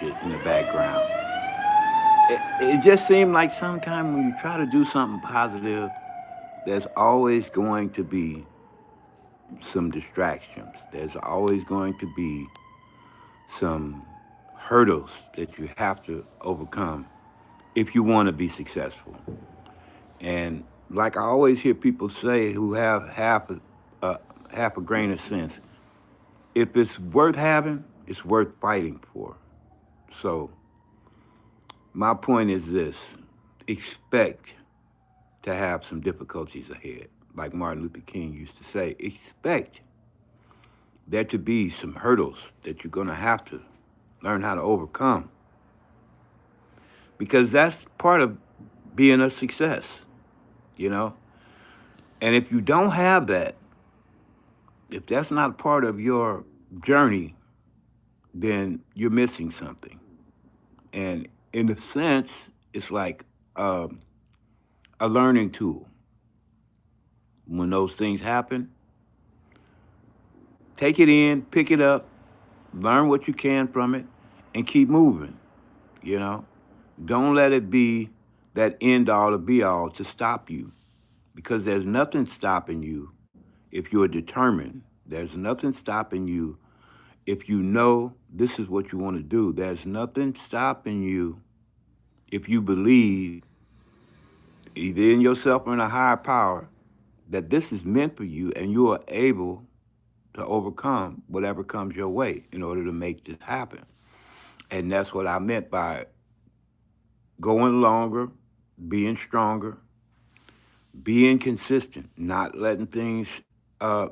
bullshit in the background. It just seemed like sometimes when you try to do something positive, there's always going to be some distractions. There's always going to be some hurdles that you have to overcome if you want to be successful. And like I always hear people say who have half a grain of sense, if it's worth having, it's worth fighting for. So my point is this: expect to have some difficulties ahead. Like Martin Luther King used to say, expect there to be some hurdles that you're going to have to learn how to overcome because that's part of being a success, you know? And if you don't have that, if that's not part of your journey, then you're missing something. And in a sense, it's like a learning tool. When those things happen, take it in, pick it up, learn what you can from it, and keep moving, you know? Don't let it be that end all or be all to stop you because there's nothing stopping you if you're determined. There's nothing stopping you if you know this is what you want to do. There's nothing stopping you if you believe, either in yourself or in a higher power, that this is meant for you and you are able to overcome whatever comes your way in order to make this happen. And that's what I meant by going longer, being stronger, being consistent, not letting things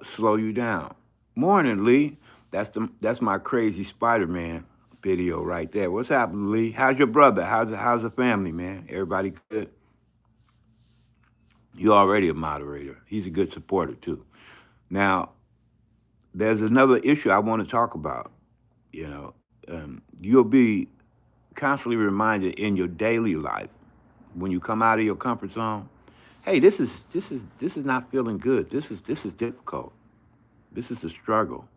slow you down. Morning, Lee. That's my crazy Spider-Man video right there. What's happening, Lee? How's your brother? How's the family, man? Everybody good? You're already a moderator. He's a good supporter too. Now, there's another issue I want to talk about. You know, you'll be constantly reminded in your daily life when you come out of your comfort zone. Hey, this is not feeling good. This is difficult. This is a struggle.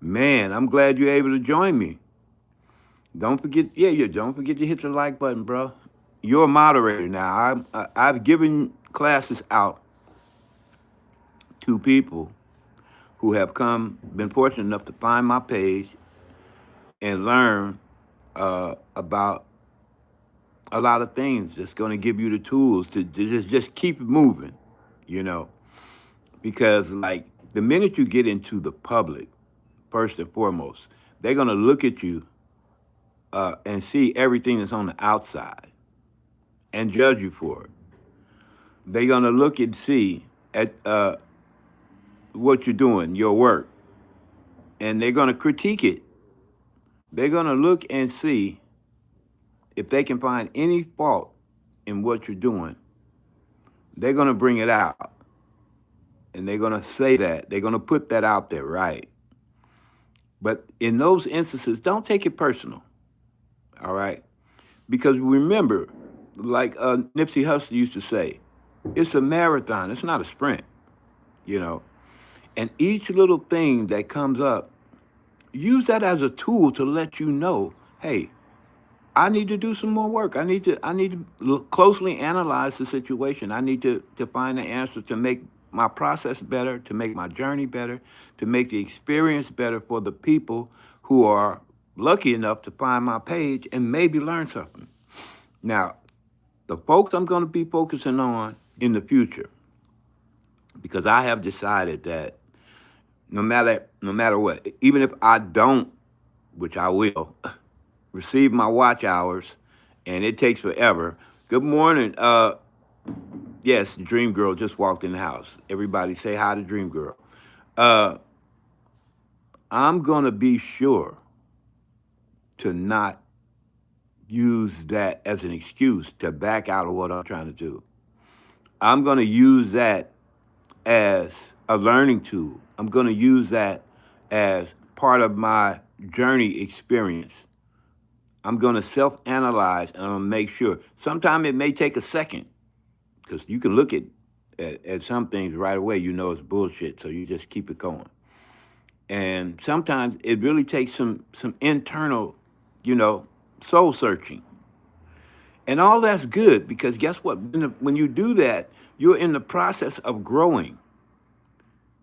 Man, I'm glad you're able to join me. Don't forget, yeah, don't forget to hit the like button, bro. You're a moderator now. I've given classes out to people who have been fortunate enough to find my page and learn about a lot of things that's going to give you the tools to just keep moving, you know. Because, like, the minute you get into the public, first and foremost, they're going to look at you and see everything that's on the outside and judge you for it. They're going to look and see at what you're doing, your work, and they're going to critique it. They're going to look and see if they can find any fault in what you're doing. They're going to bring it out. And they're going to say that. They're going to put that out there, right? But in those instances, don't take it personal, all right? Because remember, like Nipsey Hussle used to say, it's a marathon. It's not a sprint, you know? And each little thing that comes up, use that as a tool to let you know, hey, I need to do some more work. I need to closely analyze the situation. I need to find the answer to make my process better, to make my journey better, to make the experience better for the people who are lucky enough to find my page and maybe learn something. Now, the folks I'm going to be focusing on in the future, because I have decided that no matter what, even if I don't, which I will, receive my watch hours, and it takes forever. Good morning. Yes, Dream Girl just walked in the house. Everybody say hi to Dream Girl. Uh, I'm gonna be sure to not use that as an excuse to back out of what I'm trying to do. I'm gonna use that as a learning tool. I'm gonna use that as part of my journey experience. I'm going to self-analyze and I'm going to make sure. Sometimes it may take a second because you can look at some things right away. You know it's bullshit, so you just keep it going. And sometimes it really takes some internal you know, soul searching. And all that's good because guess what? When you do that, you're in the process of growing.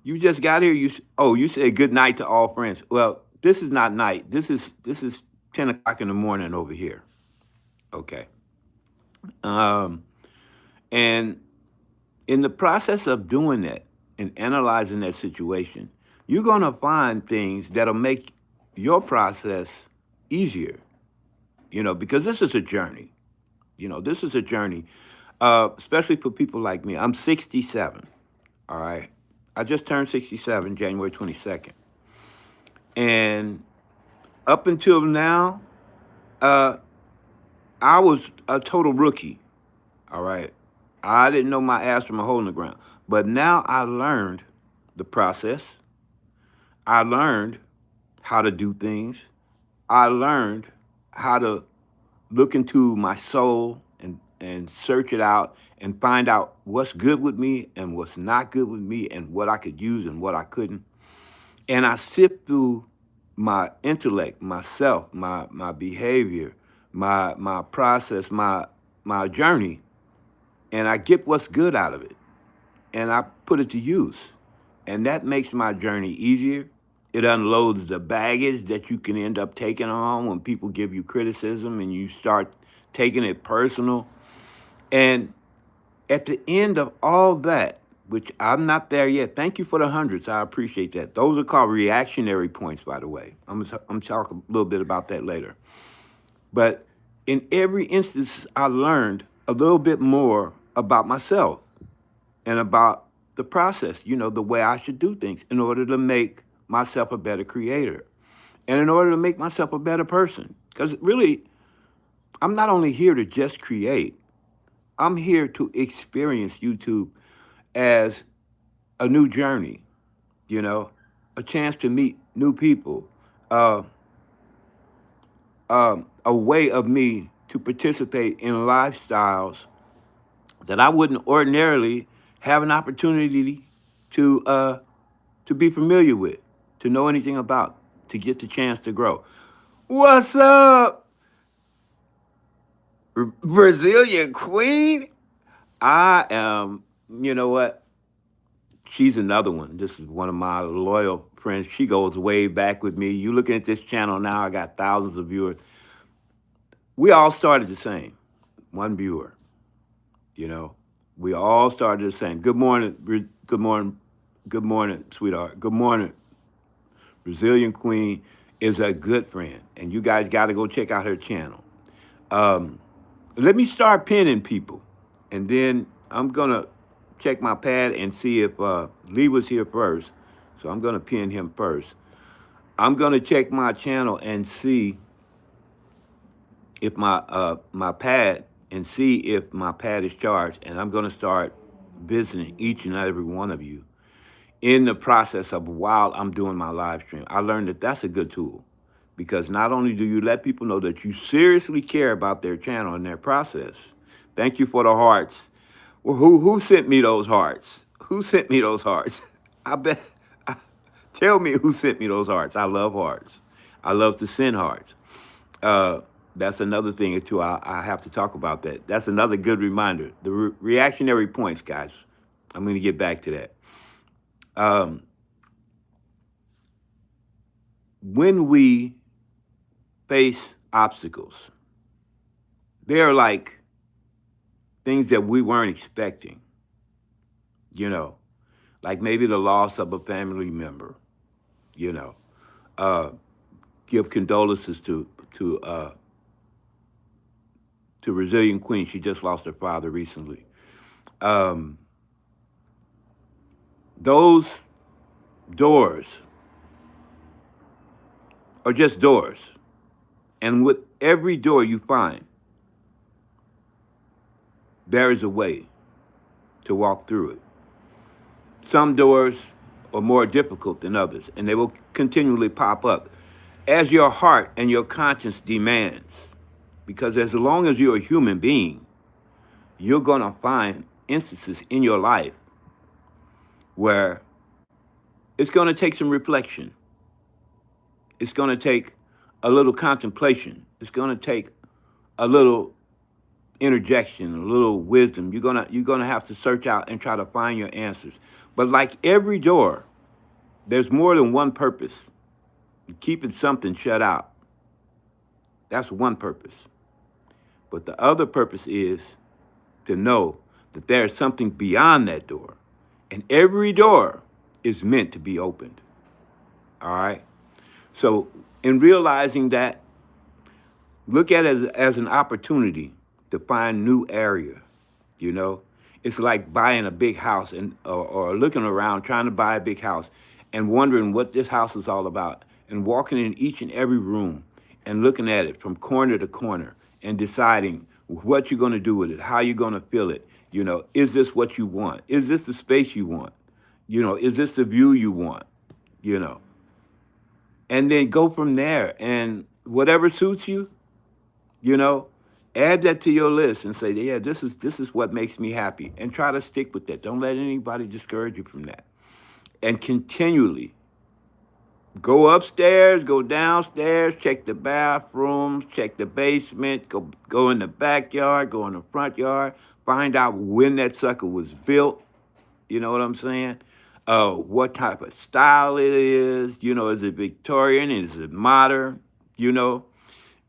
You just got here. You said good night to all friends. Well, this is not night. This is 10 o'clock in the morning over here. Okay. Um, and in the process of doing that and analyzing that situation, you're gonna find things that'll make your process easier. Because this is a journey. This is a journey, especially for people like me. I'm 67. All right. I just turned 67 January 22nd. And up until now, uh, I was a total rookie. All right. I didn't know my ass from a hole in the ground. But now I learned the process. I learned how to do things. I learned how to look into my soul and search it out and find out what's good with me and what's not good with me and what I could use and what I couldn't. And I sift through my intellect, myself, my behavior, my process, my journey, and I get what's good out of it and I put it to use. And that makes my journey easier. It unloads the baggage that you can end up taking on when people give you criticism and you start taking it personal. And at the end of all that, which I'm not there yet, thank you for the hundreds. I appreciate that. Those are called reactionary points, by the way. I'm talking a little bit about that later. But in every instance, I learned a little bit more about myself and about the process, the way I should do things in order to make myself a better creator and in order to make myself a better person. Because really, I'm not only here to just create, I'm here to experience YouTube as a new journey, you know, a chance to meet new people, uh, a way of me to participate in lifestyles that I wouldn't ordinarily have an opportunity to uh, to be familiar with, to know anything about, to get the chance to grow. What's up, Brazilian Queen? I am, you know what? She's another one. This is one of my loyal friends. She goes way back with me. You looking at this channel now, I got thousands of viewers. We all started the same, one viewer, you know. We all started the same. Good morning, good morning, good morning, sweetheart. Good morning. Brazilian Queen is a good friend, and you guys got to go check out her channel. Um, Let me start pinning people, and then I'm gonna check my pad and see if Lee was here first. So I'm gonna pin him first. I'm gonna check my channel and see if my pad and see if my pad is charged, and I'm gonna start visiting each and every one of you in the process of while I'm doing my live stream. I learned that that's a good tool because not only do you let people know that you seriously care about their channel and their process. Thank you for the hearts. Well, who sent me those hearts? Who sent me those hearts? I bet. Tell me who sent me those hearts. I love hearts. I love to send hearts. Uh, that's another thing too. I have to talk about that. That's another good reminder. The reactionary points, guys. I'm going to get back to that. Um, when we face obstacles, they're like things that we weren't expecting, you know, like maybe the loss of a family member, you know. Uh, Give condolences to Brazilian Queen. She just lost her father recently. Um, those doors are just doors, and with every door you find, there is a way to walk through it. Some doors are more difficult than others, and they will continually pop up as your heart and your conscience demands. Because as long as you're a human being, you're going to find instances in your life where it's going to take some reflection. It's going to take a little contemplation. It's going to take a little interjection, a little wisdom. You're gonna have to search out and try to find your answers. But like every door, there's more than one purpose. Keeping something shut out. That's one purpose. But the other purpose is to know that there's something beyond that door. And every door is meant to be opened. All right? So, in realizing that, look at it as an opportunity to find new area. You know, it's like buying a big house or looking around trying to buy a big house and wondering what this house is all about and walking in each and every room and looking at it from corner to corner and deciding what you're going to do with it, how you're going to fill it. You know, is this what you want? Is this the space you want? You know, is this the view you want? You know, and then go from there and whatever suits you, you know, add that to your list and say, yeah, this is what makes me happy, and try to stick with that. Don't let anybody discourage you from that. And continually go upstairs, go downstairs, check the bathrooms, check the basement, go in the backyard, go in the front yard, find out when that sucker was built. You know what I'm saying? What type of style it is. You know, is it Victorian? Is it modern? You know,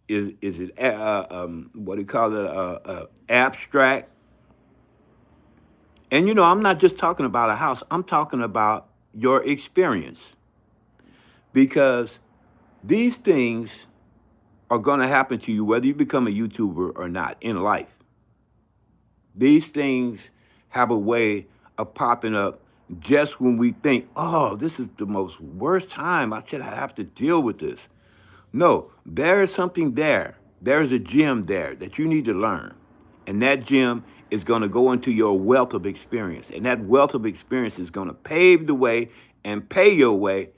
is it what do you call it? Abstract? And you know, I'm not just talking about a house. I'm talking about your experience, because these things are going to happen to you whether you become a YouTuber or not in life. These things have a way of popping up just when we think, oh, this is the most worst time. I should have to deal with this. No, there is something there. There is a gem there that you need to learn. And that gem is going to go into your wealth of experience. And that wealth of experience is going to pave the way and pay your way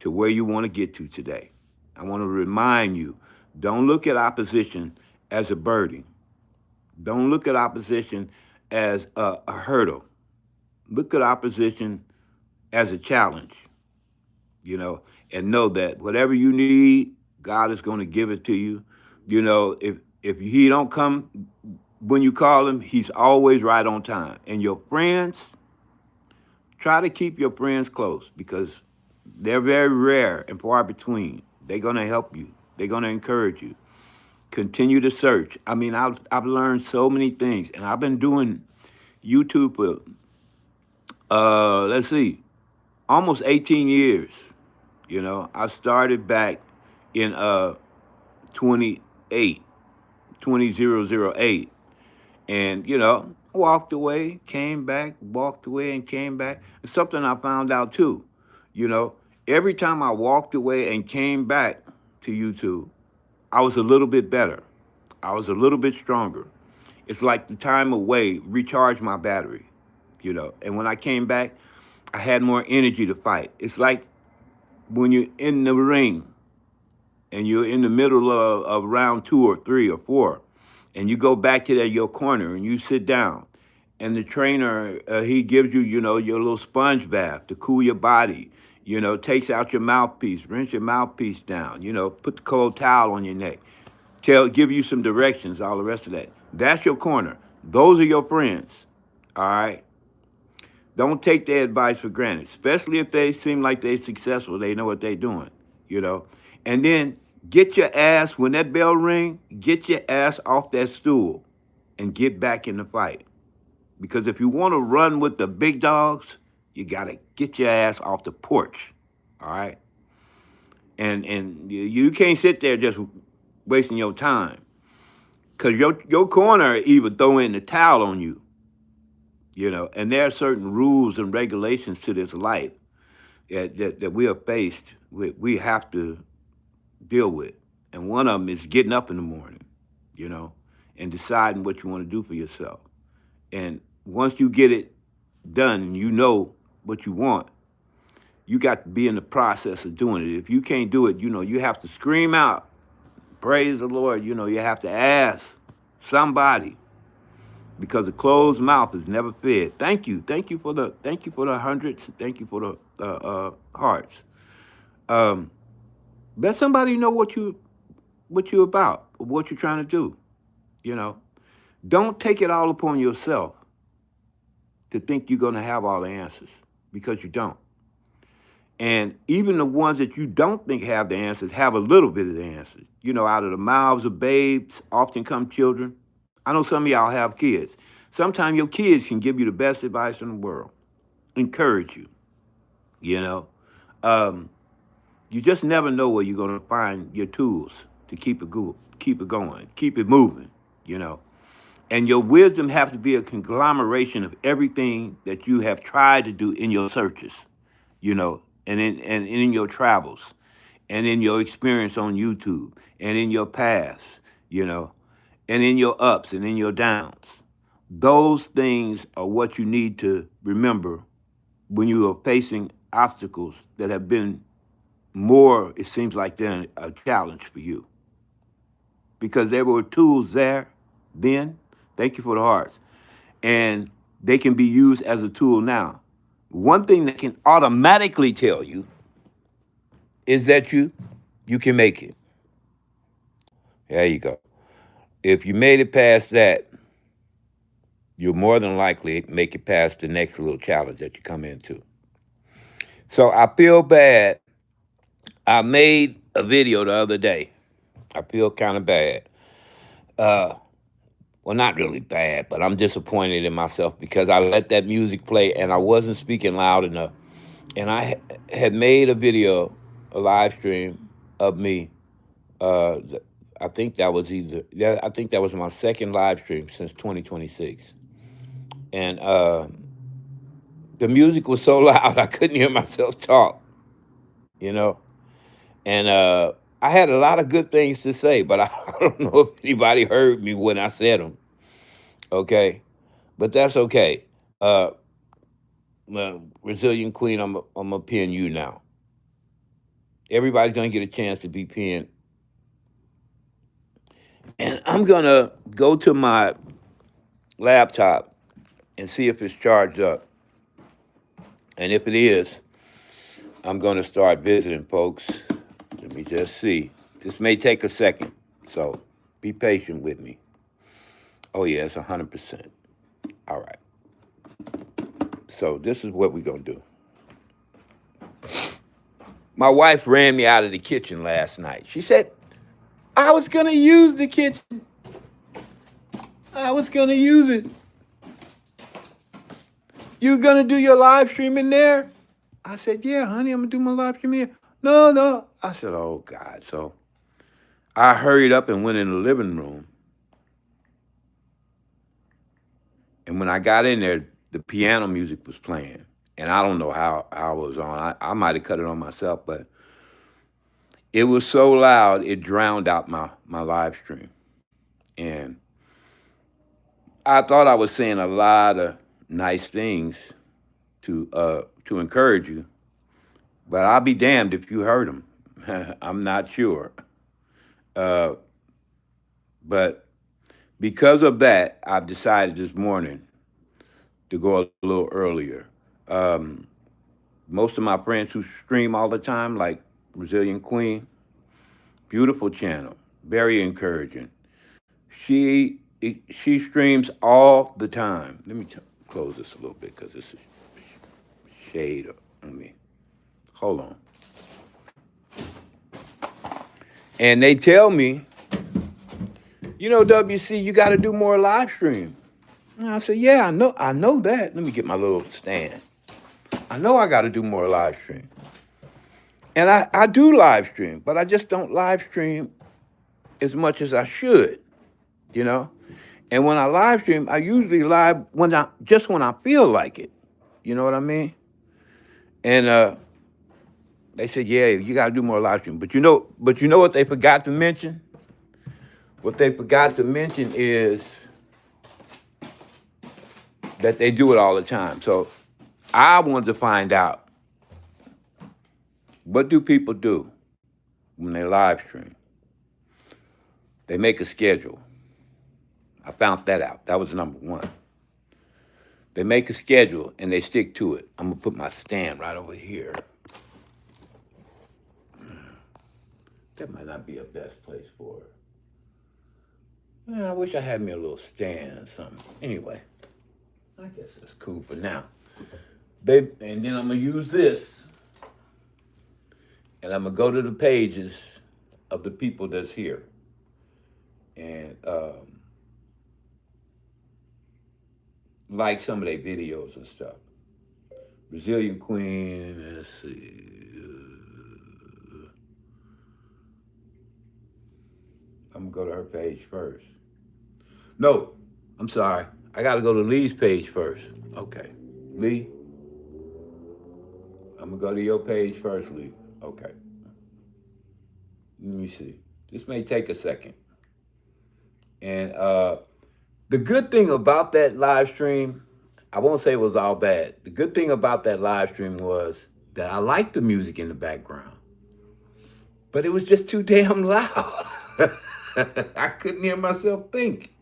to where you want to get to today. I want to remind you, don't look at opposition as a burden. Don't look at opposition as a hurdle. Look at opposition as a challenge, you know, and know that whatever you need, God is going to give it to you. You know, if he don't come when you call him, he's always right on time. And your friends, try to keep your friends close, because they're very rare and far between. They're going to help you. They're going to encourage you. Continue to search. I mean, I've learned so many things, and I've been doing YouTube for let's see, almost 18 years. You know, I started back in 28, 2008. And, you know, walked away, came back, walked away and came back. It's something I found out too. You know, every time I walked away and came back to YouTube, I was a little bit better. I was a little bit stronger. It's like the time away recharged my battery, you know. And when I came back, I had more energy to fight. It's like when you're in the ring and you're in the middle of round 2 or 3 or 4, and you go back to your corner and you sit down, and the trainer, he gives you, you know, your little sponge bath to cool your body, you know, takes out your mouthpiece, rinse your mouthpiece down, you know, put the cold towel on your neck, give you some directions, all the rest of that. That's your corner. Those are your friends, all right? Don't take their advice for granted, especially if they seem like they're successful. They know what they're doing, you know. And then get your ass, when that bell ring, get your ass off that stool and get back in the fight. Because if you want to run with the big dogs, you got to get your ass off the porch, all right? And you can't sit there just wasting your time, because your corner even throw in the towel on you, you know. And there are certain rules and regulations to this life that we are faced with, we have to deal with. And one of them is getting up in the morning, you know, and deciding what you want to do for yourself. And once you get it done and you know what you want, you got to be in the process of doing it. If you can't do it, you know, you have to scream out, praise the Lord. You know, you have to ask somebody, because a closed mouth is never fed. Thank you for the hundreds. Thank you for the hearts. Let somebody know what you what you're about, what you're trying to do. You know, don't take it all upon yourself to think you're going to have all the answers, because you don't. And even the ones that you don't think have the answers have a little bit of the answers. You know, out of the mouths of babes often come children. I know some of y'all have kids. Sometimes your kids can give you the best advice in the world, encourage you, you know. Um, you just never know where you're going to find your tools to keep it going, keep it moving, you know. And your wisdom has to be a conglomeration of everything that you have tried to do in your searches, you know, and in your travels, and in your experience on YouTube, and in your past, you know, and in your ups and in your downs. Those things are what you need to remember when you are facing obstacles that have been more, it seems like they're a challenge for you. Because there were tools there then. Thank you for the hearts. And they can be used as a tool now. One thing that can automatically tell you is that you can make it. There you go. If you made it past that, you'll more than likely make it past the next little challenge that you come into. So I feel bad. I made a video the other day. I feel kind of bad. Well, not really bad, but I'm disappointed in myself because I let that music play and I wasn't speaking loud enough. And I had made a video, a live stream of me. Uh, I think that was I think that was my second live stream since 2026. And the music was so loud I couldn't hear myself talk, you know. And I had a lot of good things to say, but I don't know if anybody heard me when I said them. Okay, but that's okay. Uh, Resilient Queen, I'm gonna pin you now. Everybody's gonna get a chance to be pinned, and I'm gonna go to my laptop and see if it's charged up. And if it is, I'm gonna start visiting folks. Let me just see. This may take a second, so be patient with me. Oh yeah, it's 100%. All right. So this is what we're gonna do. My wife ran me out of the kitchen last night. She said, I was gonna use the kitchen. I was gonna use it. You gonna do your live stream in there? I said, yeah, honey, I'm gonna do my live stream here. No, no. I said, oh God. So I hurried up and went in the living room. And when I got in there, the piano music was playing. And I don't know how I was on. I might have cut it on myself, but it was so loud it drowned out my live stream. And I thought I was saying a lot of nice things to encourage you, but I'll be damned if you heard them. I'm not sure. Uh, but because of that, I've decided this morning to go a little earlier. Um, Most of my friends who stream all the time, like Resilient Queen, beautiful channel, very encouraging. She streams all the time. Let me close this a little bit because this is shade on me. Hold on. And they tell me, you know, WC, you got to do more live stream. And I said, yeah, I know that. Let me get my little stand. I know I got to do more live stream. And I do live stream, but I just don't live stream as much as I should, you know? And when I live stream, I usually live when I feel like it. You know what I mean? And they said, yeah, you got to do more live stream. But you know what they forgot to mention? What they forgot to mention is that they do it all the time. So I wanted to find out, what do people do when they live stream? They make a schedule. I found that out. That was number one. They make a schedule and they stick to it. I'm going to put my stand right over here. That might not be a best place for her. Yeah, I wish I had me a little stand or something. Anyway, I guess that's cool for now. Babe, and then I'm gonna use this, and I'm gonna go to the pages of the people that's here, and like some of their videos and stuff. Brazilian Queen. Let's see. I'm gonna go to her page first. No, I'm sorry. I gotta go to Lee's page first. Okay, Lee. I'm gonna go to your page first, Lee. Okay. Let me see. This may take a second. And the good thing about that live stream, I won't say it was all bad. The good thing about that live stream was that I liked the music in the background, but it was just too damn loud. I couldn't hear myself think.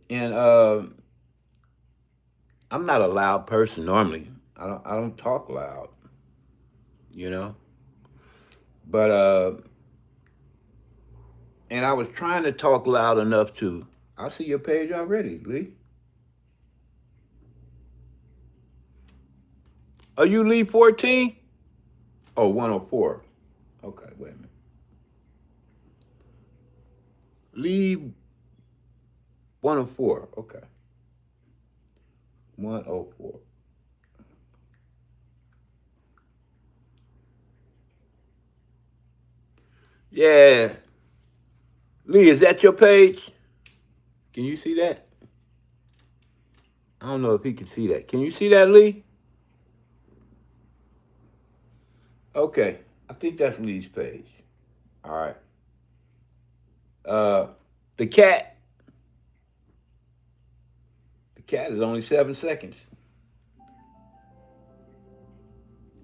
And I'm not a loud person normally. I don't talk loud, you know. But and I was trying to talk loud enough to. I see your page already, Lee. Are you Lee 14? Oh, 104. Okay, wait a minute. Lee 104. Okay. 104. Yeah. Lee, is that your page? Can you see that? I don't know if he can see that. Can you see that, Lee? Okay. I think that's Lee's page. All right. The cat. The cat is only 7 seconds.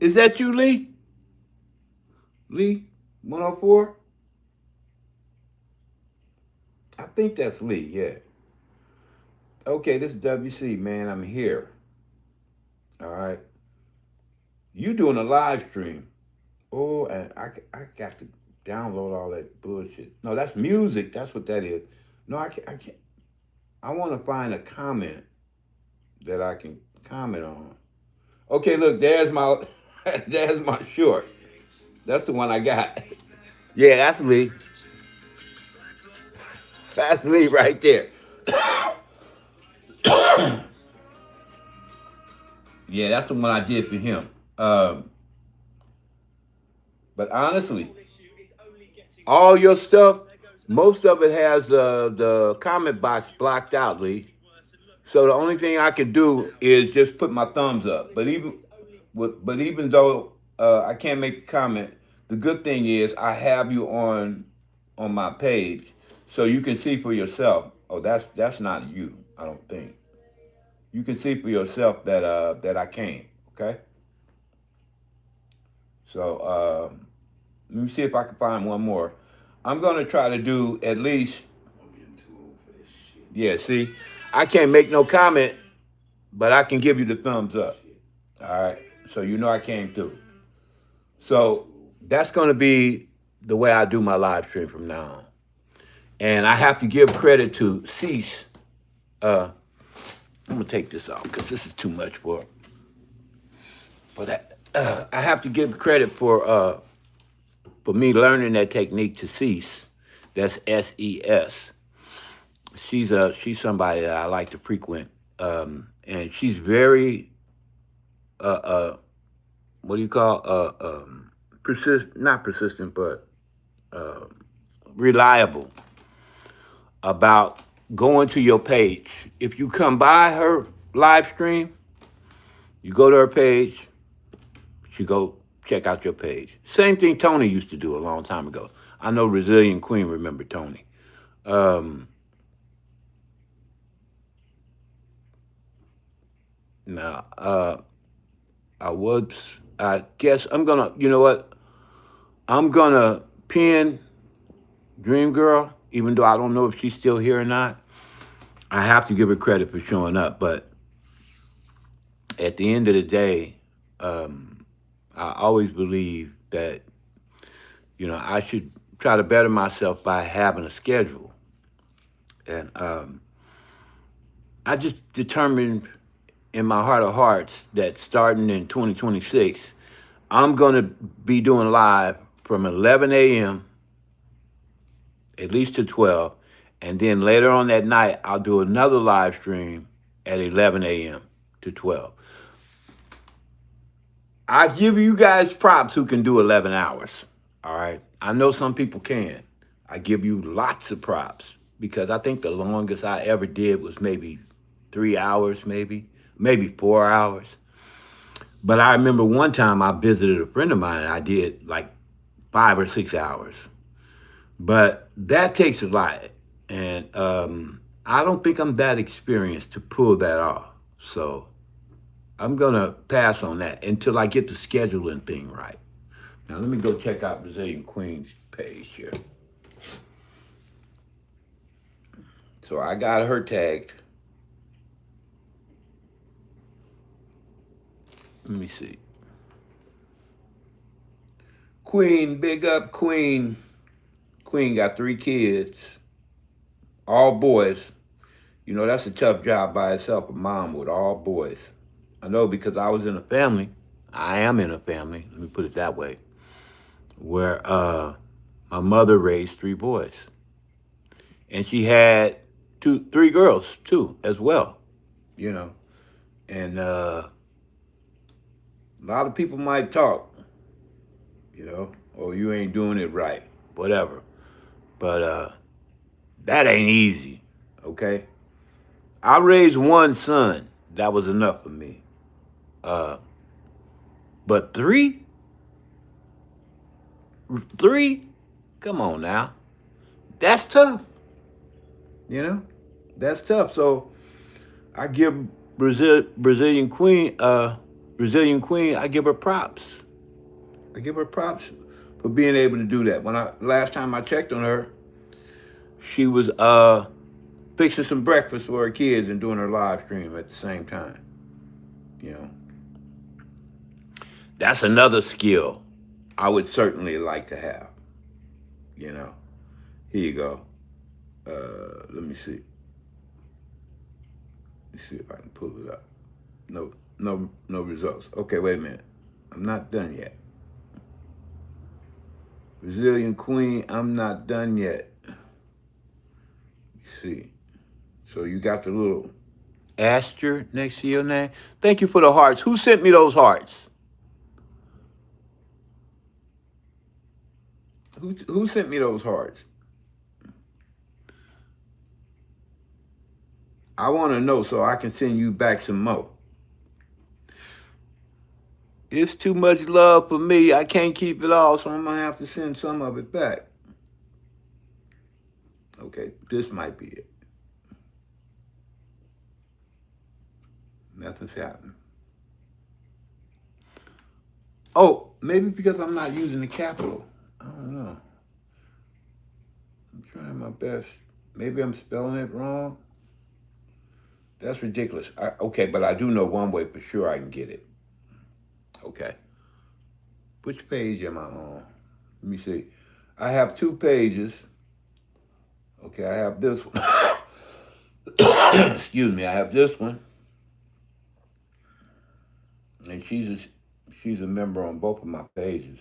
Is that you, Lee? Lee 104? I think that's Lee, yeah. Okay, this is WC, man. I'm here. All right. You doing a live stream. Oh, and I got to download all that bullshit. No, that's music. That's what that is. No, I can't. I want to find a comment that I can comment on. Okay, look, there's my there's my short. That's the one I got. Yeah, that's Lee. That's Lee right there. Yeah, that's the one I did for him. But honestly, all your stuff, most of it has the comment box blocked out, Lee. So the only thing I can do is just put my thumbs up. But even though I can't make a comment, the good thing is I have you on my page, so you can see for yourself. Oh, that's not you. I don't think you can see for yourself that I came. Okay. So let me see if I can find one more. I'm gonna try to do at least. Yeah. See, I can't make no comment, but I can give you the thumbs up. All right. So you know I came through. So that's going to be the way I do my live stream from now on. And I have to give credit to Cease. I'm going to take this off because this is too much for that. I have to give credit for me learning that technique to Cease. That's SES. She's somebody that I like to frequent. And she's very what do you call not persistent, but reliable about going to your page. If you come by her live stream, you go to her page, you go check out your page. Same thing Tony used to do a long time ago. I know Brazilian Queen remember Tony. Now, I guess I'm gonna, you know what? I'm gonna pin Dream Girl, even though I don't know if she's still here or not. I have to give her credit for showing up, but at the end of the day, I always believe that, I should try to better myself by having a schedule. And I just determined in my heart of hearts that starting in 2026, I'm going to be doing live from 11 a.m. at least to 12. And then later on that night, I'll do another live stream at 11 a.m. to 12. I give you guys props who can do 11 hours. All right. I know some people can. I give you lots of props because I think the longest I ever did was maybe 3 hours, maybe 4 hours. But I remember one time I visited a friend of mine and I did like 5 or 6 hours. But that takes a lot. And I don't think I'm that experienced to pull that off. So I'm going to pass on that until I get the scheduling thing right. Now, let me go check out Brazilian Queen's page here. So I got her tagged. Let me see. Queen, big up Queen. Queen got 3 kids, all boys. That's a tough job by itself, a mom with all boys. I know because I was in a family. I am in a family, let me put it that way, where my mother raised 3 boys. And she had 3 girls, too, as well, you know. And a lot of people might talk, oh, you ain't doing it right, whatever. But that ain't easy, okay? I raised 1 son. That was enough for me. But 3? 3? Come on now. That's tough. That's tough. So I give Brazilian Queen, I give her props. I give her props for being able to do that. Last time I checked on her, she was fixing some breakfast for her kids and doing her live stream at the same time. That's another skill I would certainly like to have. Here you go. Let me see. Let's see if I can pull it up. No results. Okay, wait a minute. I'm not done yet. Brazilian Queen, I'm not done yet. Let me see. So you got the little asterisk next to your name. Thank you for the hearts. Who sent me those hearts? Who sent me those hearts? I want to know so I can send you back some more. It's too much love for me. I can't keep it all, so I'm going to have to send some of it back. Okay, this might be it. Nothing's happening. Oh, maybe because I'm not using the capital. I don't know. I'm trying my best. Maybe I'm spelling it wrong. That's ridiculous. Okay, but I do know one way for sure I can get it. Okay. Which page am I on? Let me see. I have 2 pages. Okay, I have this one. Excuse me, I have this one. And she's a member on both of my pages.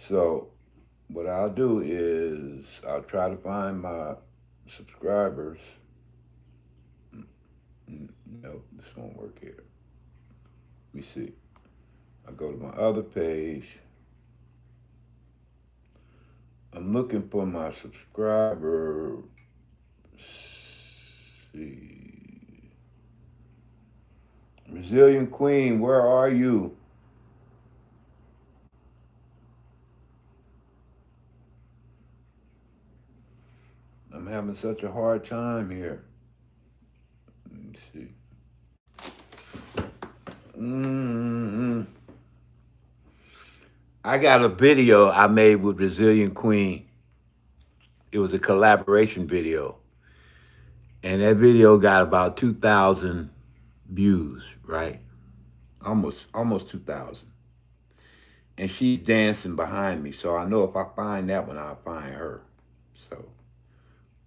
So what I'll do is I'll try to find my subscribers. Nope, this won't work here. Let me see. I'll go to my other page. I'm looking for my subscriber. See. Brazilian Queen, where are you? I'm having such a hard time here. Let me see. I got a video I made with Brazilian Queen. It was a collaboration video. And that video got about 2,000 views, right? Almost 2,000. and she's dancing behind me. So I know if I find that one, I'll find her. So,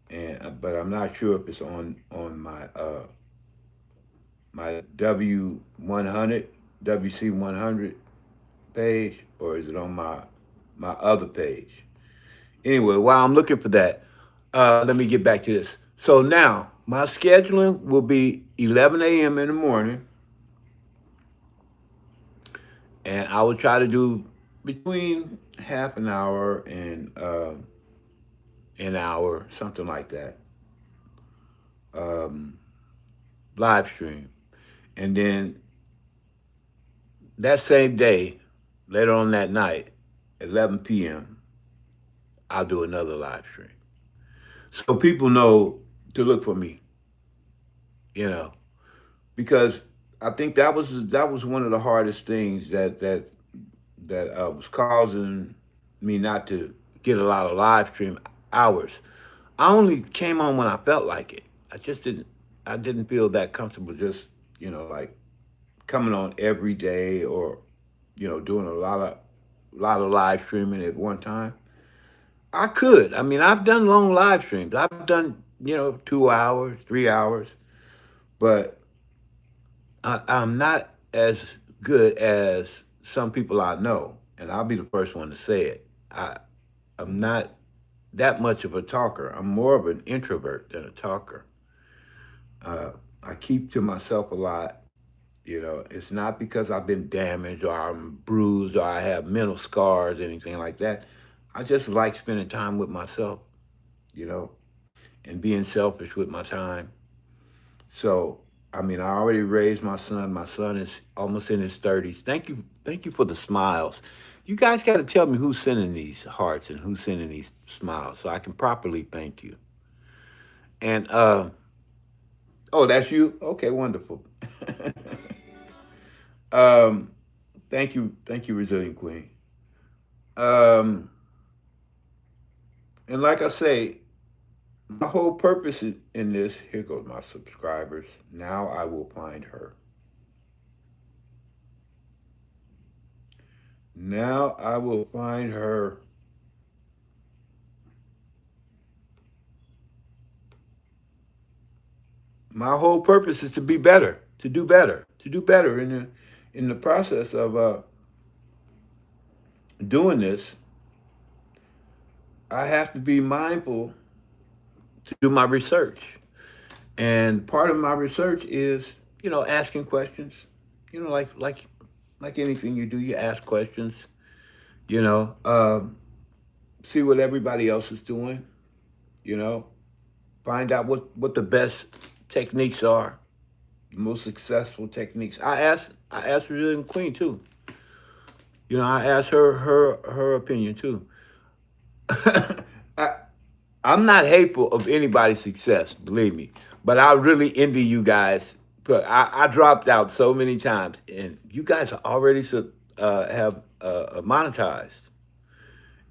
and but I'm not sure if it's on my W100 WC100 page, or is it on my other page? Anyway, while I'm looking for that, let me get back to this. So now my scheduling will be 11 a.m. in the morning, and I will try to do between half an hour and an hour, something like that, um, live stream. And then that same day, later on that night, 11 p.m., I'll do another live stream. So people know to look for me, you know, because I think that was one of the hardest things that was causing me not to get a lot of live stream hours. I only came on when I felt like it. I didn't feel that comfortable just, like coming on every day, or, doing a lot of live streaming at one time. I could. I mean, I've done long live streams. I've done, 2 hours, 3 hours, but I'm not as good as some people I know, and I'll be the first one to say it. I'm not that much of a talker. I'm more of an introvert than a talker. Uh, I keep to myself a lot. It's not because I've been damaged or I'm bruised or I have mental scars, anything like that. I just like spending time with myself, you know, and being selfish with my time. So, I mean, I already raised my son. My son is almost in his 30s. Thank you for the smiles. You guys got to tell me who's sending these hearts and who's sending these smiles so I can properly thank you. And oh, that's you. Okay, wonderful. um, thank you, Resilient Queen. Um, and like I say, my whole purpose in this. Here goes my subscribers. Now I will find her. Now I will find her. My whole purpose is to be better, to do better in the process of doing this. I have to be mindful to do my research, and part of my research is asking questions. Like anything you do, you ask questions. You know, see what everybody else is doing. You know, find out what the best techniques are, the most successful techniques. I asked Resilient Queen too. I asked her opinion too. I, I'm not hateful of anybody's success, believe me, but I really envy you guys. But I dropped out so many times, and you guys are already have monetized,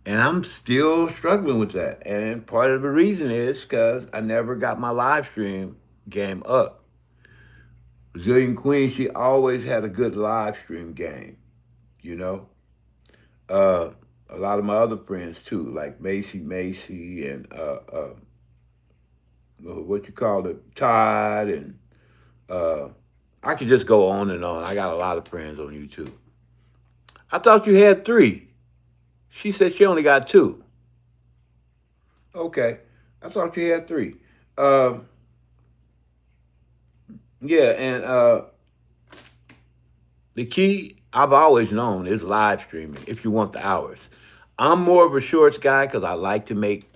and I'm still struggling with that. And part of the reason is because I never got my live stream game up. Brazilian Queen, she always had a good live stream game, you know. Uh, a lot of my other friends too, like Macy, and what you call it, Todd, and uh, I could just go on and on. I got a lot of friends on YouTube. I thought you had three. She said she only got two. Okay, I thought you had three. Um, yeah, and the key I've always known is live streaming if you want the hours. I'm more of a shorts guy because I like to make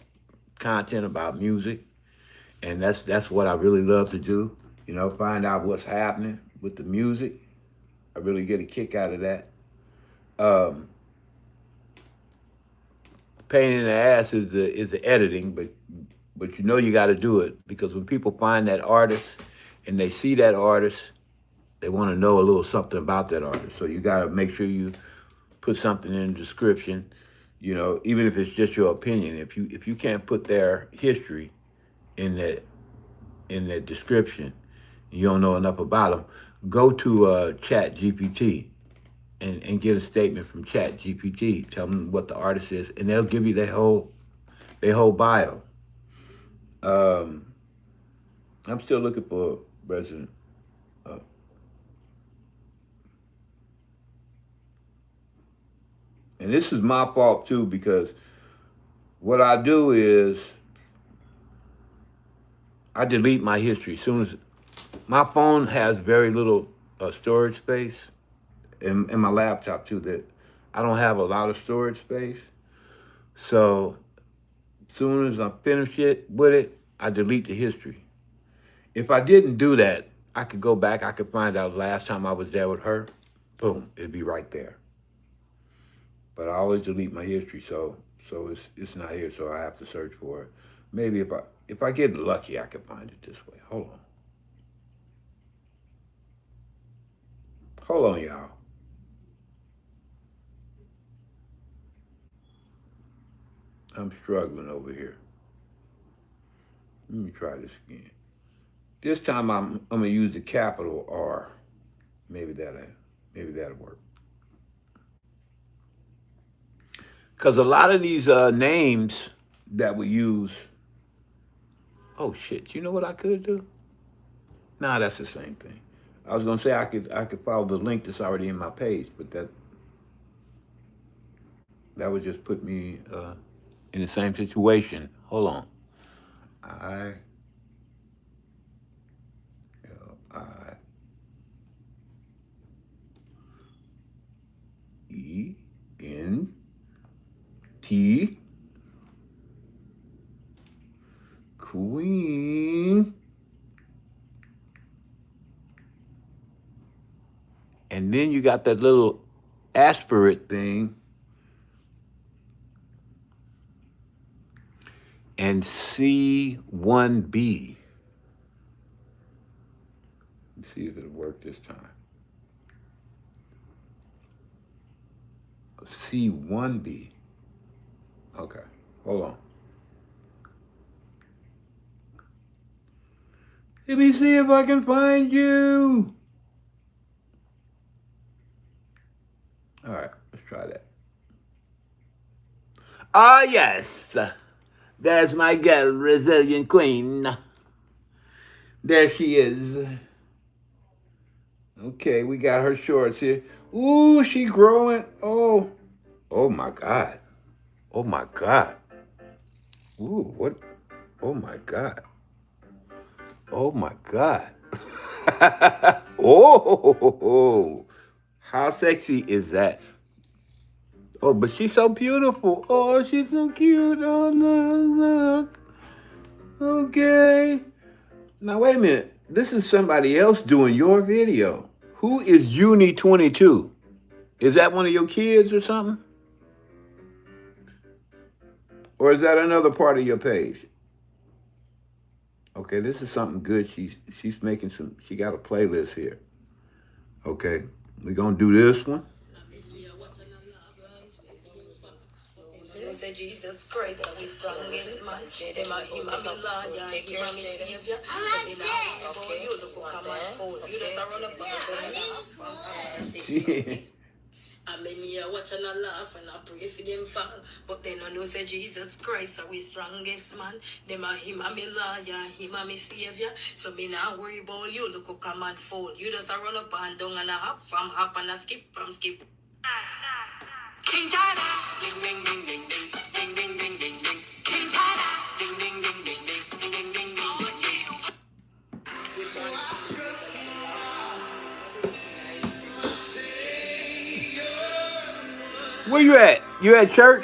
content about music, and that's what I really love to do. Find out what's happening with the music. I really get a kick out of that. Um, Pain in the ass is the editing, but you got to do it because when people find that artist and they see that artist, they want to know a little something about that artist. So you got to make sure you put something in the description. Even if it's just your opinion. If you can't put their history in that description, you don't know enough about them. Go to Chat GPT and get a statement from Chat GPT. Tell them what the artist is, and they'll give you their whole bio. Um, I'm still looking for President. Uh, and this is my fault too, because what I do is I delete my history. As soon as my phone has very little storage space, and my laptop too, that I don't have a lot of storage space. So as soon as I finish it with it, I delete the history. If I didn't do that, I could go back. I could find out last time I was there with her. Boom, it'd be right there. But I always delete my history, so it's not here. So I have to search for it. Maybe if I get lucky, I can find it this way. Hold on, y'all. I'm struggling over here. Let me try this again. This time I'm gonna use the capital R. Maybe that'll work. Because a lot of these names that we use. Oh shit! You know what I could do? Nah, that's the same thing. I was gonna say I could follow the link that's already in my page, but that would just put me in the same situation. Hold on. I L I E N T Queen. And then you got that little aspirate thing. And C1B. Let's see if it'll work this time. C1B. Okay, hold on. Let me see if I can find you. All right, let's try that. Ah, yes. There's my girl, Brazilian Queen. There she is. Okay, we got her shorts here. Ooh, she growing. Oh my God. Oh my God. Ooh, what? Oh my God. Oh my God. Oh, how sexy is that? Oh, but she's so beautiful. Oh, she's so cute. Oh, look. Okay. Now, wait a minute. This is somebody else doing your video. Who is Uni22? Is that one of your kids or something? Or is that another part of your page? Okay, this is something good. She's making some, she got a playlist here. Okay, we're gonna do this one. Jesus Christ, I'm the strongest man. Them a him, I'm a liar. Take care of me, savior. Okay, you look come and fold. You just run up on I'm in here watching a laugh and I pray for them fall. But then I know say Jesus Christ are we strongest man. Them a him a me liar, him a me savior. So me not worry about you, look who come and fold. You just a run up and down and a hop from hop and a skip from skip. King China, ding ding ding ding ding ding ding ding ding ding. King China, ding ding ding ding ding ding ding ding ding. Where you at? You at church?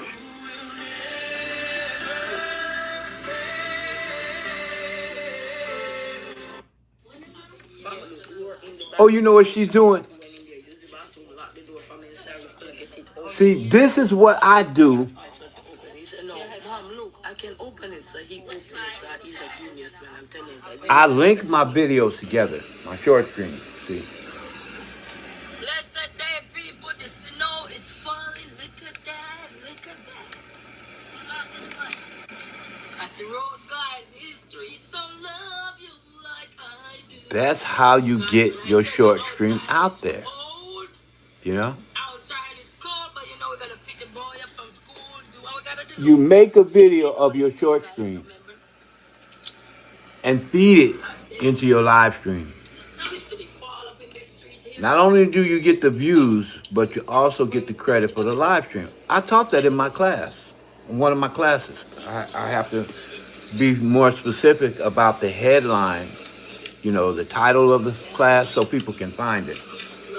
Oh, you know what she's doing? See, this is what I do. I link my videos together, my short streams. See. Blessed day, people. The snow is falling. Look at that. Look at that. As the road guys, these streets don't love you like I do. That's how you get your short stream out there. You know? you make a video of your short stream and feed it into your live stream. Not only do you get the views, but you also get the credit for the live stream. I taught that in my class, in one of my classes. I have to be more specific about the headline, the title of the class so people can find it.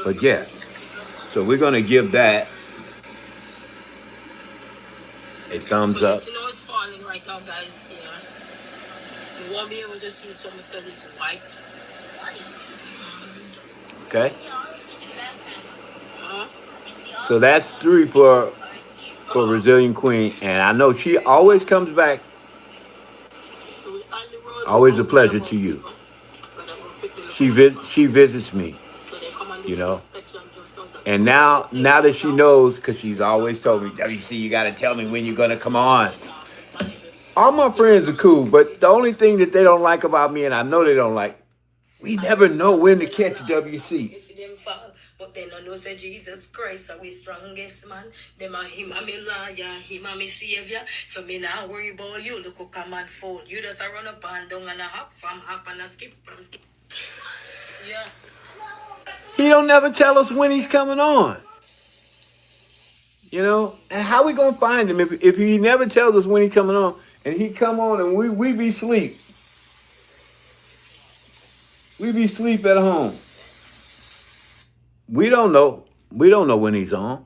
But yeah, so we're going to give that a thumbs up. You know it's falling right now, guys. You won't be able to see so much because it's white. Okay. So that's 3 for Brazilian Queen, and I know she always comes back. Always a pleasure to you. She visits me, and now that she knows, because she's always told me, WC, you got to tell me when you're gonna come on. All my friends are cool, but the only thing that they don't like about me, and I know they don't like, we never know when to catch WC. But then I know say Jesus Christ are we strongest man. Them a him a me lawyer, him a me savior. So me not worry about you. Look who come and fold. You just a run up and down and a hop and a skip from skip. Yeah. He don't never tell us when he's coming on. And how we gonna find him if he never tells us when he's coming on and he come on and we be sleep. We be sleep at home. We don't know. We don't know when he's on.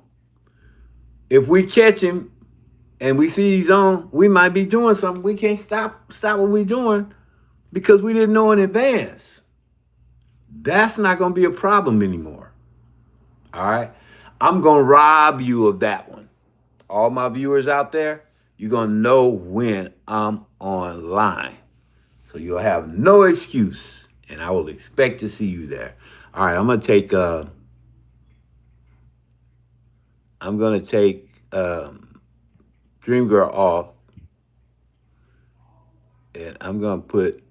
If we catch him and we see he's on, we might be doing something. We can't stop what we're doing because we didn't know in advance. That's not going to be a problem anymore. All right? I'm going to rob you of that one. All my viewers out there, you're going to know when I'm online. So you'll have no excuse, and I will expect to see you there. All right, I'm going to take Dream Girl off, and I'm going to put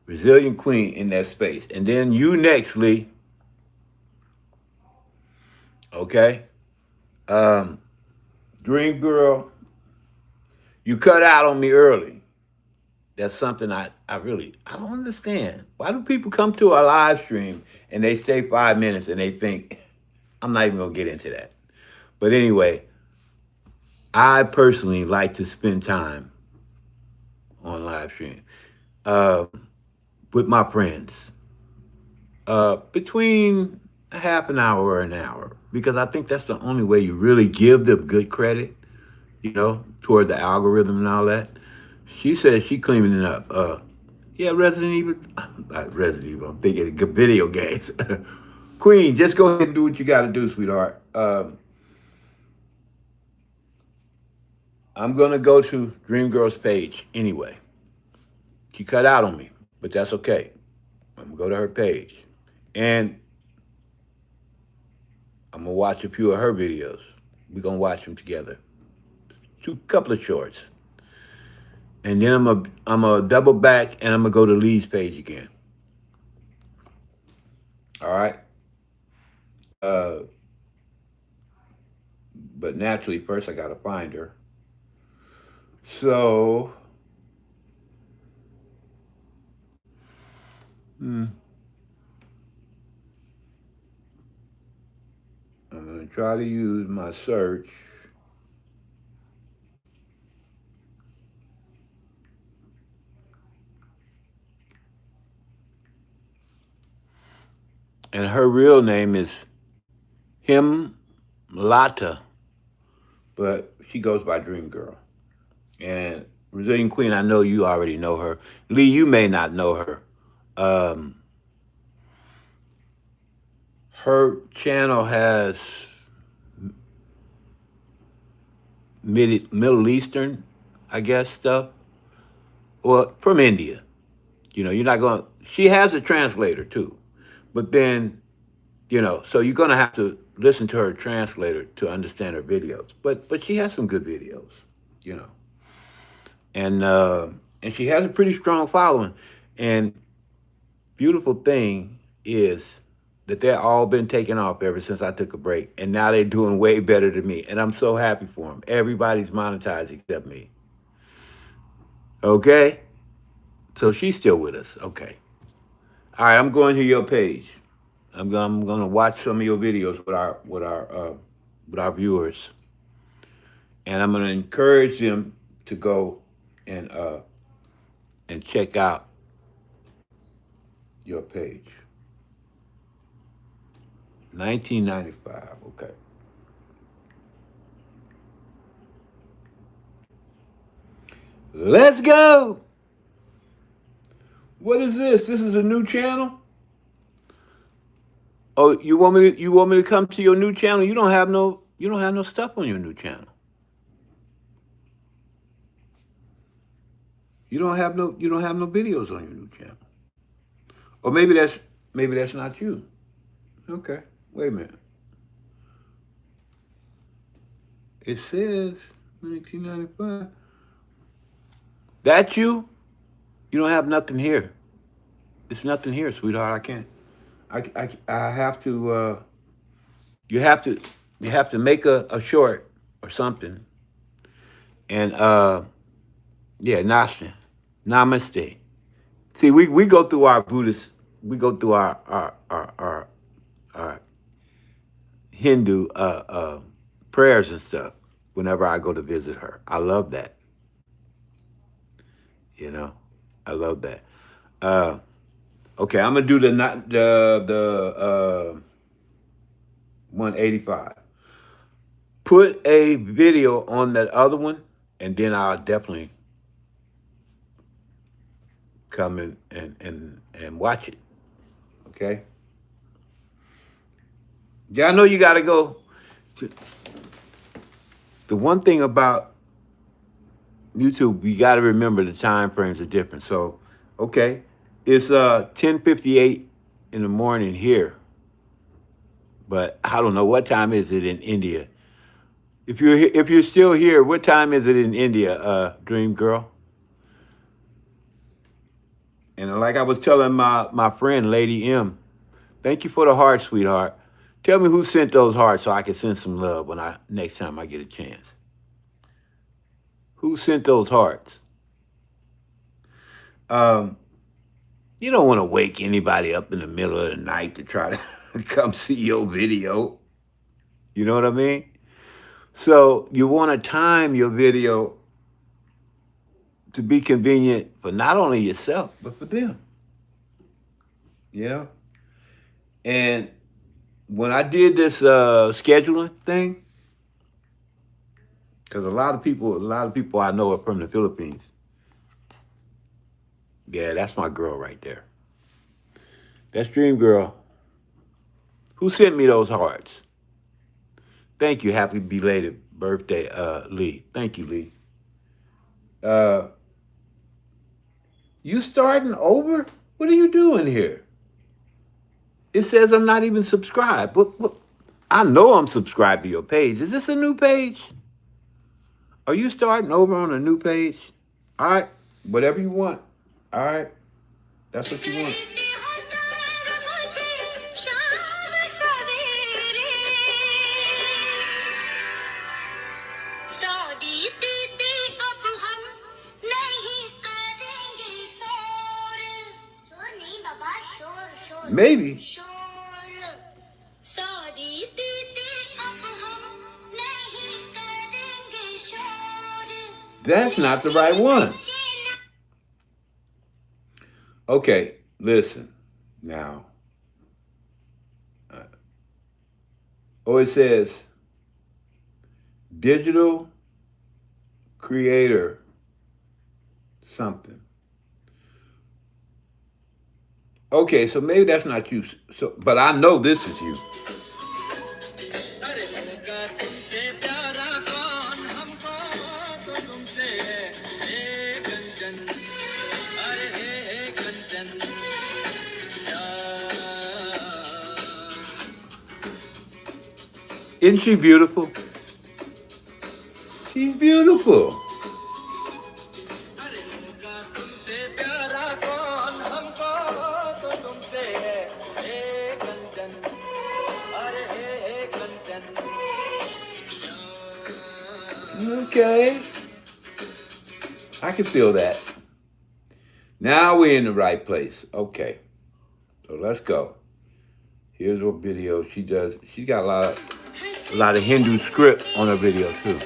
Brazilian Queen in that space. And then you next, Lee. Okay? Dream Girl, you cut out on me early. That's something I don't understand. Why do people come to a live stream and they stay 5 minutes and they think, I'm not even going to get into that. But anyway, I personally like to spend time on live stream with my friends between a half an hour or an hour, because I think that's the only way you really give them good credit, toward the algorithm and all that. She says she cleaning it up. Yeah, Resident Evil. Not Resident Evil. I'm thinking good video games. Queen, just go ahead and do what you got to do, sweetheart. I'm going to go to Dream Girl's page anyway. She cut out on me, but that's okay. I'm going to go to her page. And I'm going to watch a few of her videos. We're going to watch them together. Couple of shorts. And then I'm gonna double back and I'm going to go to Lee's page again. All right? But naturally, first I got to find her. So, I'm going to try to use my search. And her real name is Himlata, but she goes by Dream Girl. And Brazilian Queen, I know you already know her. Lee, you may not know her. Her channel has Middle Eastern, I guess, stuff. Well, from India. You're not going to, she has a translator too. But then, so you're going to have to listen to her translator to understand her videos. But she has some good videos, And she has a pretty strong following. And beautiful thing is that they're all been taken off ever since I took a break, and now they're doing way better than me, and I'm so happy for them. Everybody's monetized except me. Okay, so she's still with us. Okay, all right. I'm going to your page. I'm gonna watch some of your videos with our viewers, and I'm gonna encourage them to go and uh, and check out your page. 1995. Okay. Let's go. What is this? This is a new channel? Oh, you want me to come to your new channel? You don't have no stuff on your new channel. You don't have no videos on your new channel. Or maybe that's not you. Okay. Wait a minute. It says 1995. That you? You don't have nothing here. It's nothing here, sweetheart. I can't. I have to. You have to. You have to make a short or something. And yeah, namaste. See, we go through our Buddhist. We go through our Hindu prayers and stuff whenever I go to visit her. I love that. You know, I love that. Okay, I'm gonna do the 185. Put a video on that other one, and then I'll definitely come and watch it. Okay. Yeah, I know you gotta go. The one thing about YouTube, you got to remember the time frames are different. So, okay, it's 10:58 in the morning here, but I don't know what time is it in India. If you're still here, what time is it in India, Dream Girl? And like I was telling my friend Lady M, thank you for the heart, sweetheart. Tell me who sent those hearts so I can send some love when next time I get a chance. Who sent those hearts? You don't want to wake anybody up in the middle of the night to try to come see your video. You know what I mean? So you want to time your video to be convenient for not only yourself, but for them. You know? And when I did this scheduling thing, because a lot of people I know are from the Philippines. Yeah, that's my girl right there. That's Dream Girl. Who sent me those hearts? Thank you. Happy belated birthday, Lee. Thank you, Lee. You starting over? What are you doing here? It says I'm not even subscribed. What? I know I'm subscribed to your page. Is this a new page? Are you starting over on a new page? All right, whatever you want. All right, that's what you want. Maybe. That's not the right one. Okay, listen. Now. It says digital creator something. Okay, so maybe that's not you. So, but I know this is you. Isn't she beautiful? She's beautiful. Okay. I can feel that. Now we're in the right place. Okay. So let's go. Here's what video she does. She's got a lot of Hindu script on her video too.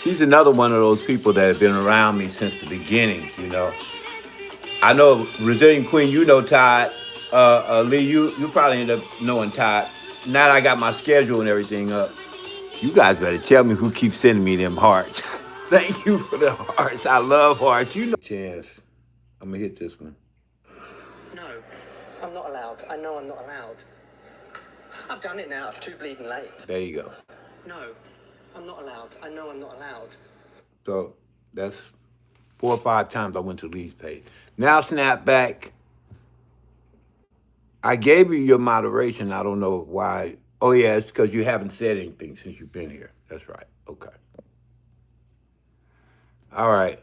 She's another one of those people that have been around me since the beginning, you know. I know Brazilian Queen, you know Todd. Lee, you probably end up knowing Todd. Now that I got my schedule and everything up, you guys better tell me who keeps sending me them hearts. Thank you for the hearts. I love hearts. You know. Chance. I'm going to hit this one. No, I'm not allowed. I know I'm not allowed. I've done it now. It's too bleeding late. There you go. No, I'm not allowed. I know I'm not allowed. So that's 4 or 5 times I went to Lee's page. Now snap back. I gave you your moderation. I don't know why. Oh, yeah, it's because you haven't said anything since you've been here. That's right. Okay. All right.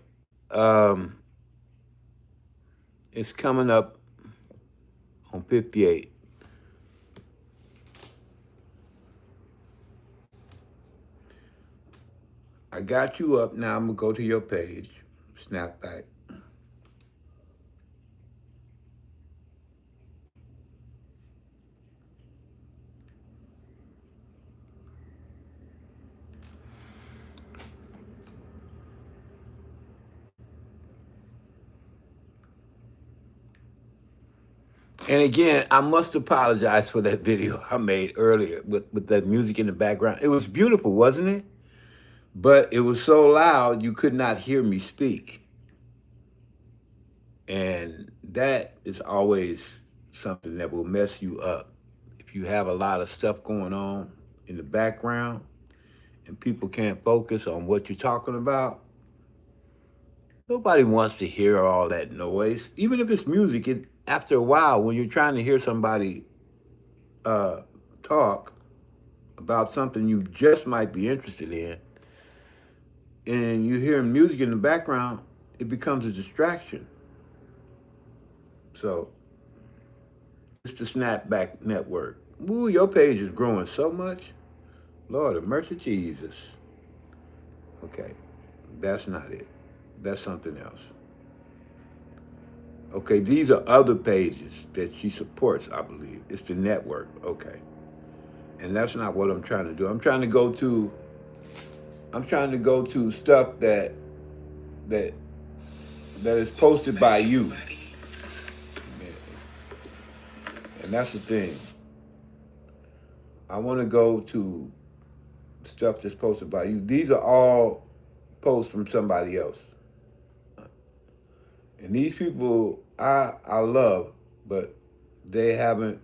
It's coming up on 58. I got you up. Now I'm going to go to your page. Snap back. And again, I must apologize for that video I made earlier with that music in the background. It was beautiful, wasn't it? But it was so loud you could not hear me speak. And that is always something that will mess you up. If you have a lot of stuff going on in the background and people can't focus on what you're talking about, nobody wants to hear all that noise. Even if it's music, after a while, when you're trying to hear somebody talk about something you just might be interested in, and you hear music in the background, it becomes a distraction. So it's the Snapback Network. Ooh, your page is growing so much. Lord of mercy, Jesus. Okay, that's not it. That's something else. Okay, these are other pages that she supports, I believe. It's the network, okay. And that's not what I'm trying to do. I'm trying to go to stuff that is posted by you. And that's the thing. I want to go to stuff that's posted by you. These are all posts from somebody else. And these people I love, but they haven't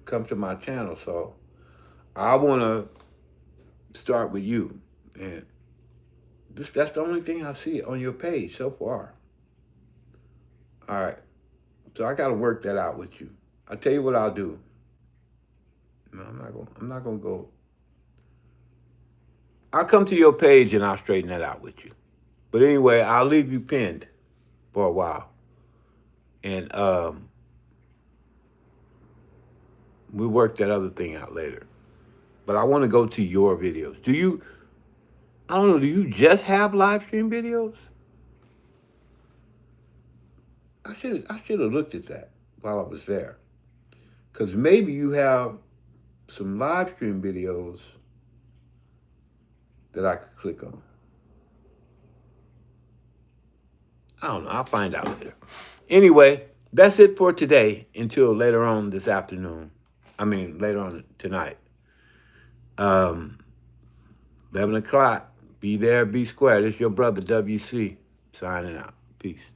come to my channel, so I want to start with you. And that's the only thing I see on your page so far. All right. So I got to work that out with you. I'll tell you what I'll do. No, I'm not going to go. I'll come to your page and I'll straighten that out with you. But anyway, I'll leave you pinned for a while. And we'll work that other thing out later. But I want to go to your videos. I don't know, do you just have live stream videos? I should have looked at that while I was there. Because maybe you have some live stream videos that I could click on. I don't know. I'll find out later. Anyway, that's it for today until later on this afternoon. Later on tonight. 11 o'clock. Be there, be square. This is your brother, W.C., signing out. Peace.